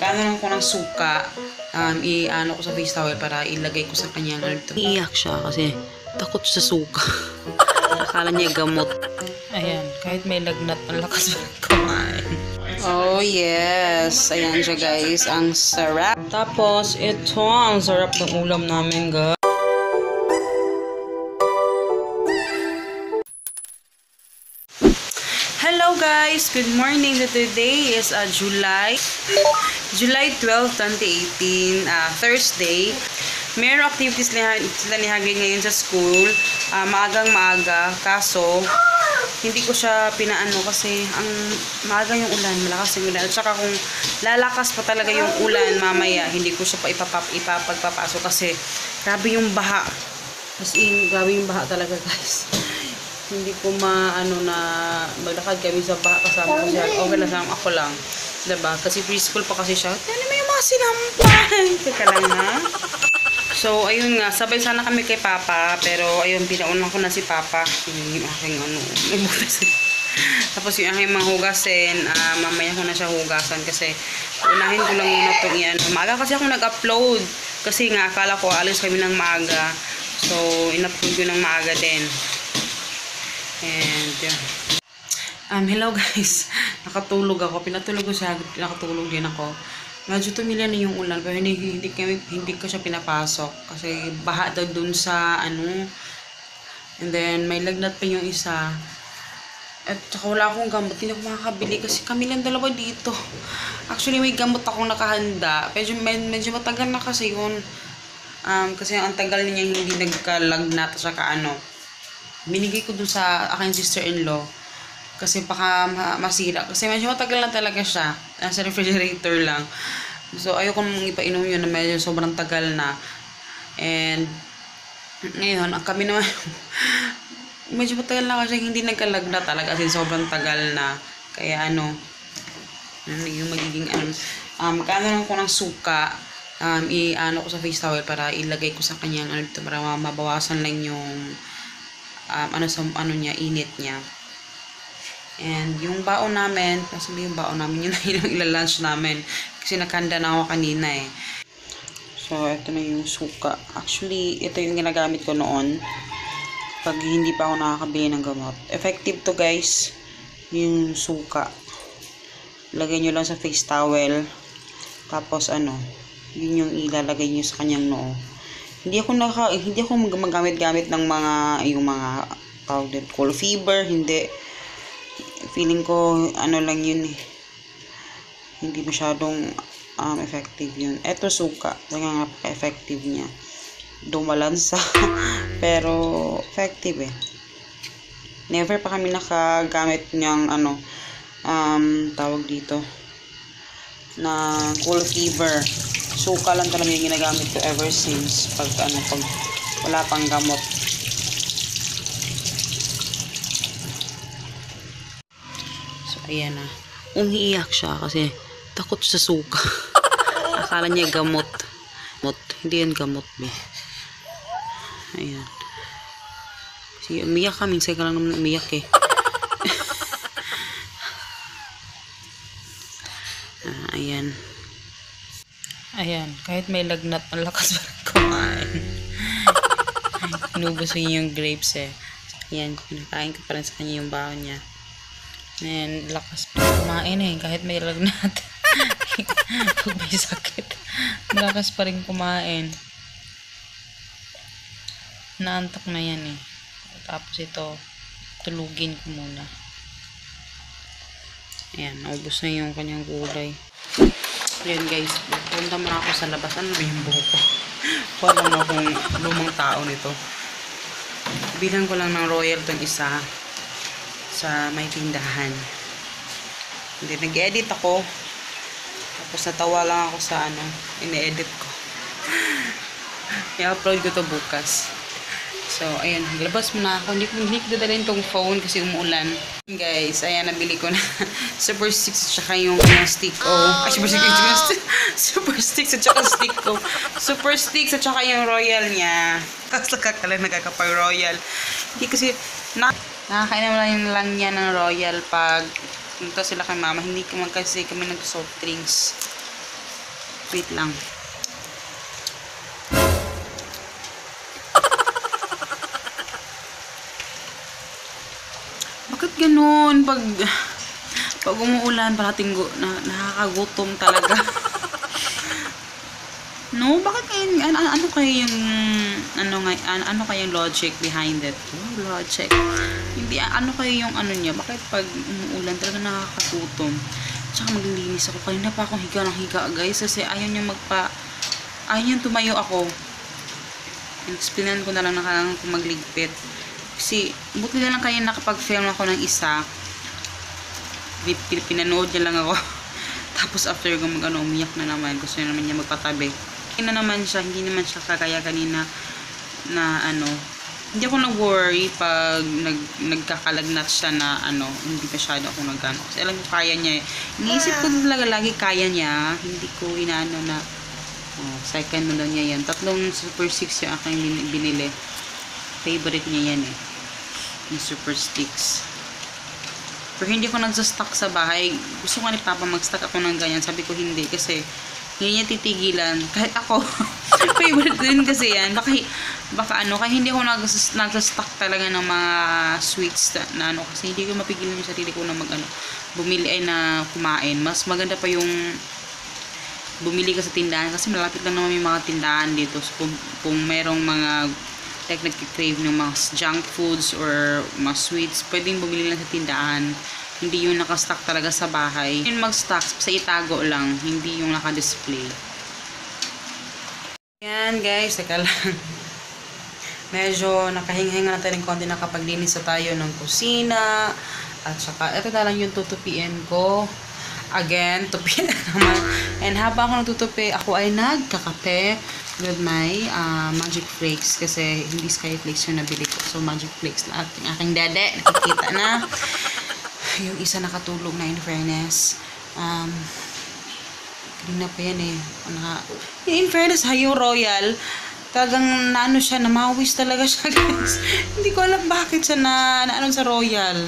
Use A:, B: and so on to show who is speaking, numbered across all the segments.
A: Magkano lang ko ng suka, i-ano ko sa face towel para ilagay ko sa kanyang alto. Iiyak siya kasi takot sa suka. Akala niya gamot. Ayan, kahit may lagnat, ang lakas kumain. Oh yes, ayan siya guys, ang sarap. Tapos ito, ang sarap ng ulam namin guys. Hello guys! Good morning! Today is July 12, 2018, Thursday. Mayroong activities sila ni Hagrid ngayon sa school. Maagang maaga, kaso hindi ko siya pinaano kasi ang maaga yung ulan, malakas yung ulan. At saka kung lalakas pa talaga yung ulan mamaya, hindi ko siya pa ipapagpapasok kasi grabe yung baha. As in, grabe yung baha talaga guys. Hindi ko maano na maglakad kami sa baha kasama ko siya. Okay lang, sama ako lang. Diba? Kasi preschool pa kasi siya. Ano mo yung mga sinampay? Teka lang ha. So, ayun nga. Sabay sana kami kay Papa. Pero, ayun, pinauna ko na si Papa. Yung aking ano, may butas. Tapos yung aking mga hugasin, mamaya ko na siya hugasan. Kasi, unahin ko lang muna itong yan. Maaga kasi ako nag-upload. Kasi nga, akala ko alis kami ng maaga. So, in-upload ko ng maaga din. And yeah. Hello guys. Nakatulog ako. Pinatulog ko siya. Nakatulog din ako. Medyo tumila na yung ulan. Pero hindi ko siya pinapasok. Kasi baha daw dun sa ano. And then may lagnat pa yung isa. At saka wala akong gamot. Hindi ako makakabili. Kasi kami lang dalawa dito. Actually may gamot akong nakahanda. Medyo matagal na kasi yun. Kasi ang tagal niya hindi nagkalagnat. At saka ano. Binigay ko dun sa aking sister-in-law kasi baka masira kasi medyo matagal na talaga siya, nasa refrigerator lang, so ayoko mong ipainom yun na medyo sobrang tagal na. And ngayon kami naman medyo matagal na kasi hindi nagkalagna talaga kasi sobrang tagal na, kaya ano yung magiging magkano lang ko ng suka, i-ano ko sa face towel para ilagay ko sa kanyang para mabawasan lang yung ano niya, init niya. And yung baon namin, kasi yung baon namin, yun na yung ilalunch namin. Kasi nakanda na ako kanina eh. So, ito na yung suka. Actually, ito yung ginagamit ko noon. Pag hindi pa ako nakakabili ng gamot. Effective to guys, yung suka. Lagay nyo lang sa face towel. Tapos ano, yun yung ilalagay nyo sa kanyang noo. Hindi ako gumagamit-gamit ng yung mga tawag din, cold fever, hindi. Feeling ko ano lang yun eh. Hindi masyadong effective yun. Eto suka, talagang napaka-effective niya. Dumalansa pero effective eh. Never pa kami nakagamit niyang tawag dito na cold fever. Suka lang talaga yung ginagamit ko ever since pag wala pang gamot. So ayan na. Umiiyak siya kasi takot sa suka. Akala niya gamot. Hindi yan gamot eh. Ayan. Kasi umiyak kami. Minsan ka lang naman umiyak eh. Ayan. Ayan, kahit may lagnat, ang lakas pa rin kumain. Inubos niya yung grapes eh. Ayan, pinakain ko pa rin sa kanya yung baon niya. Ayan, lakas pa rin kumain eh, kahit may lagnat. Pag may sakit, lakas pa rin kumain. Naantok na yan eh. Tapos ito, tulugin ko muna. Ayan, naubos na yung kanyang gulay. Ayan guys, punta muna ako sa labas. Ano ba yung buhok ko? Parang akong lumang tao nito. Bilang ko lang ng Royal itong isa sa may tindahan. Hindi, nag-edit ako. Tapos natawa lang ako sa ine-edit ko. I-upload ko to bukas. So, ayan, labas muna ako. Hindi ko dadalhin tong phone kasi umuulan. Guys, ayan, nabili ko na Super Sticks at saka yung stick ko. Ay, Super Sticks at saka stick ko. Super Sticks at saka yung Royal niya. Tapos nagkakapag Royal. Hindi kasi, nakakainom lang niya ng Royal pag punta sila kay mama. Hindi kasi kami nag-soft drinks. Wait lang. Bakit ganun? Pag umuulan, parating nakakagutom talaga. No, bakit kayo, ano kayo yung, ano kayo yung logic behind it? Oh, logic. Hindi, ano kayo yung niya, bakit pag umuulan talaga nakakagutom? Tsaka maglilinis ako, kanina pa akong higa ng higa, guys, kasi ayaw niyang tumayo ako. Explainan ko na lang kung magligpit. Kasi, buti na lang kayo nakapag-film ako ng isa. Pinanood niya lang ako. Tapos after ko umiyak na naman. Gusto niya naman niya magpatabi. Hindi naman siya kagaya kanina na hindi ako nag-worry pag nagkakalagnat siya na hindi masyado ako nagano. Kasi alam ko kaya niya eh. Iniisip ko talaga lagi kaya niya. Hindi ko inaano na second na daw niya yan. 3 Super 6 yung aking binili. Favorite niya yan eh. Yung Super Sticks. Pero hindi ko nagsastock sa bahay. Gusto ko ni Papa mag-stock ako ng ganyan. Sabi ko hindi kasi hindi niya titigilan. Kahit ako, favorite din kasi yan. Baka kaya hindi ako nagsastock talaga ng mga sweets na kasi hindi ko mapigilan yung sarili ko na bumili ay na kumain. Mas maganda pa yung bumili ka sa tindahan kasi malapit lang naman yung mga tindahan dito. So, kung merong mga like nagki-crave ng mga junk foods or mga sweets, pwedeng bumili lang sa tindahan. Hindi yung nakastock talaga sa bahay. Yung mag-stock sa itago lang, hindi yung naka-display. Yan guys, teka lang. Medyo nakahinga-hinga natin ng konti, nakapaglinis na tayo ng kusina. At saka, ito na lang yung tutupiin ko. Again, tupiin naman. And habang ako nagtutupi, ako ay nagkakape with my Magic Flakes. Kasi hindi Sky Flakes yung nabili ko. So, Magic Flakes na aking dede. Nakikita na. Yung isa nakatulog na in fairness. Kanina pa yan eh. In fairness ha, yung Royal, talagang siya, namawis talaga siya guys. Hindi ko alam bakit siya na sa Royal.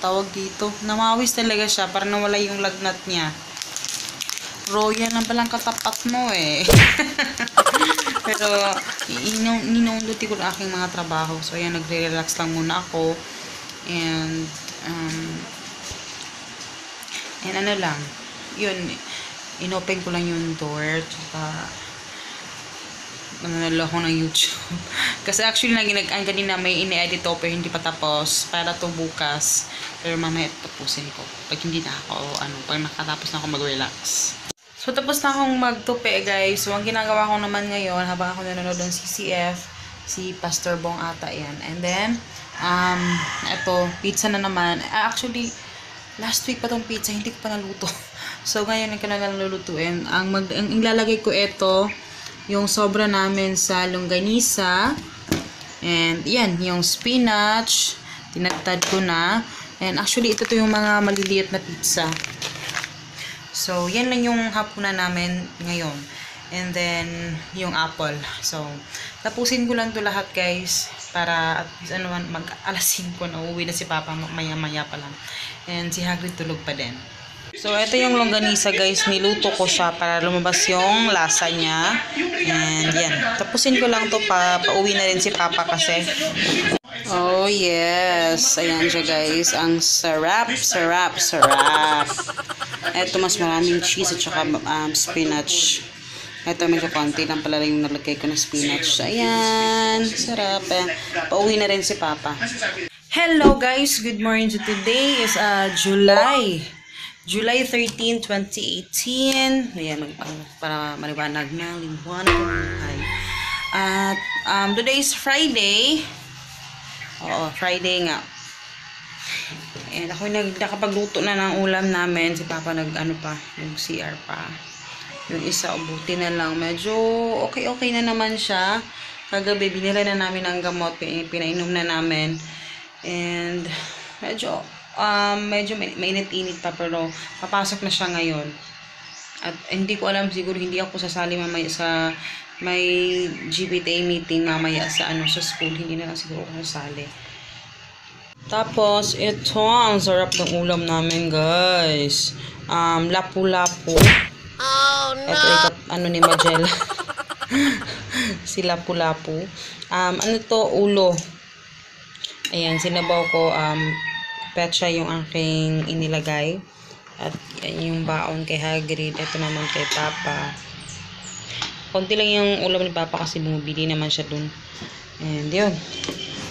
A: Tawag dito. Namawis talaga siya, para nawala yung lagnat niya. Royal na palang katapat mo eh. Pero, ninunduti ko na aking mga trabaho. So, ayan, nagre-relax lang muna ako. And yun, inopen ko lang yung door, tsaka nanalo ako ng YouTube. Kasi actually, kanina may ine-edit ko, pero hindi pa tapos, para to bukas. Pero mamaya tapusin ko. Pag hindi na ako, pag nakatapos na ako mag-relax. So, tapos na akong magtupi, guys. So, ang ginagawa ko naman ngayon, habang ako nanonood ng CCF, si Pastor Bong ata yan. And then, eto, pizza na naman. Actually, last week pa tong pizza, hindi ko pa naluto. So, ngayon, hindi ko na nalulutuin. Ang ilalagay ko ito, yung sobra namin sa longganisa. And, yan, yung spinach. Tinatad ko na. And, actually, ito yung mga maliliit na pizza. So, yan lang yung hapunan namin ngayon. And then, yung apple. So, tapusin ko lang to lahat, guys. Para, at least, mag-alas 5 na uuwi na si Papa. Maya-maya pa lang. And, si Hagrid tulog pa din. So, ito yung longganisa, guys. Niluto ko siya para lumabas yung lasa niya. And, yan. Tapusin ko lang to pauwi na rin si Papa kasi. Oh, yes. Ayan siya, guys. Ang sarap, sarap, sarap. Ito, mas maraming cheese at saka spinach. Ito, medyo konti lang pala yung nalagay ko na spinach. Ayan. Sarap. Pauwi na rin si Papa. Hello, guys. Good morning. So, today is July 13, 2018. Ayan, para maliwanag na. Liwanag ng buhay. At, today is Friday. Oo, Friday nga. And ako nakapagluto na ng ulam namin. Si Papa nag-CR pa. Yung isa, buti na lang. Medyo okay na naman siya. Kagabi, binila na namin ang gamot. Pinainom na namin. And, medyo mainit-init pa. Pero, papasok na siya ngayon. At hindi ko alam, siguro hindi ako sasali mamaya sa may GPTA meeting mamaya sa school. Hindi na lang siguro ako sasali. Tapos, ito, ang sarap ng ulam namin, guys. Lapu-lapu. Ito ay ano ni Majel. Si Lapu-Lapu. Ano to? Ulo. Ayan, sinabaw ko. Petsa yung aking inilagay. At yan yung baon kay Hagrid. Ito naman kay Papa. Konti lang yung ulam ni Papa kasi bumibili naman siya dun. And yun.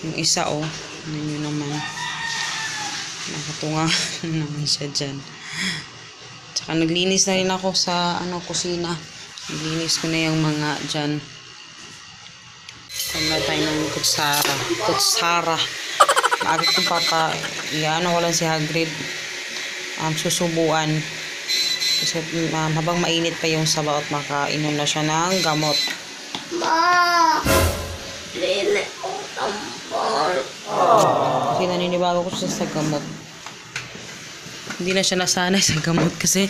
A: Yung isa ano yun naman. Nakatunga naman siya dyan. Tsaka naglinis na rin ako sa kusina. Naglinis ko na yung mga dyan. Kaya tayo ng kutsara. Maagit ng Papa. Iano ko lang si Hagrid. Susubuan. Kasi habang mainit pa yung sabaw at makainom na siya ng gamot.
B: Ma! Lili ko tambal.
A: Kasi naninibago ko siya sa gamot. Hindi na siya nasanay sa gamot kasi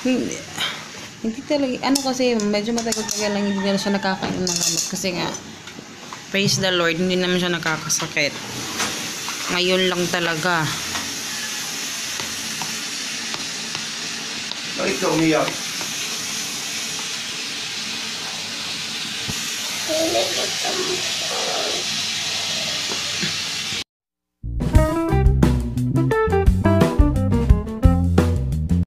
A: hindi talaga, kasi medyo matagal lang hindi na siya nakakainom ng gamot kasi nga, praise the Lord, hindi naman siya nakakasakit. Ngayon lang talaga.
C: Bakit ka umiyak?
B: Lili ko tambal.